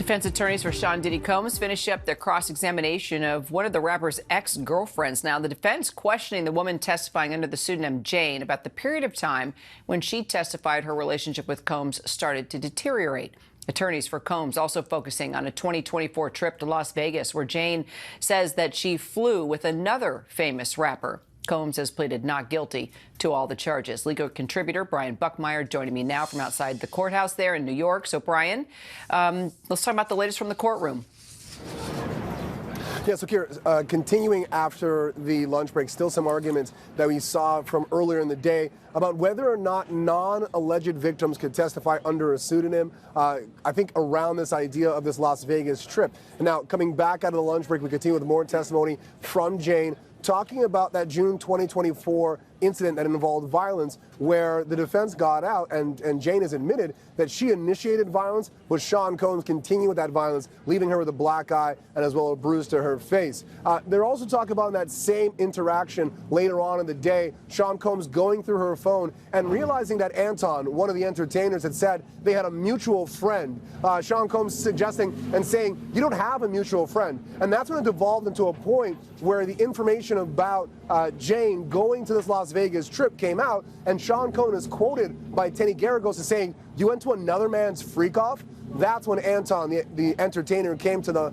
Defense attorneys for Sean Diddy Combs finish up their cross-examination of one of the rapper's ex-girlfriends. Now, the defense questioning the woman testifying under the pseudonym Jane about the period of time when she testified her relationship with Combs started to deteriorate. Attorneys for Combs also focusing on a 2024 trip to Las Vegas, where Jane says that she flew with another famous rapper. Combs has pleaded not guilty to all the charges. Legal contributor Brian Buckmeyer joining me now from outside the courthouse there in New York. So, Brian, let's talk about the latest from the courtroom. Yeah, so Kira, continuing after the lunch break, still some arguments that we saw from earlier in the day about whether or not non-alleged victims could testify under a pseudonym, I think around this idea of this Las Vegas trip. And now, coming back out of the lunch break, we continue with more testimony from Jane, talking about that June 2024 incident that involved violence, where the defense got out and Jane has admitted that she initiated violence, but Sean Combs continued with that violence, leaving her with a black eye and as well a bruise to her face. They're also talking about that same interaction later on in the day, Sean Combs going through her phone and realizing that Anton, one of the entertainers, had said they had a mutual friend. Sean Combs suggesting and saying, you don't have a mutual friend. And that's when it devolved into a point where the information about Jane going to this Las Vegas trip came out, and Sean Combs is quoted by Tenny Garagos as saying, you went to another man's freak off? That's when Anton, the entertainer, came to the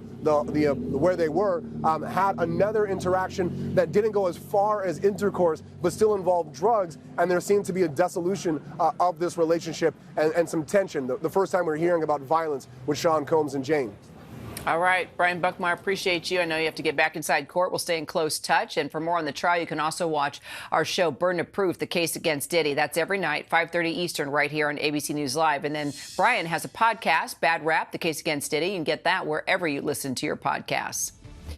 where they were, had another interaction that didn't go as far as intercourse, but still involved drugs, and there seemed to be a dissolution of this relationship and some tension. The first time we're hearing about violence with Sean Combs and Jane. All right, Brian Buckmeyer, appreciate you. I know you have to get back inside court. We'll stay in close touch. And for more on the trial, you can also watch our show, Burden of Proof, the case against Diddy. That's every night, 5:30 Eastern, right here on ABC News Live. And then Brian has a podcast, Bad Rap, the case against Diddy. You can get that wherever you listen to your podcasts.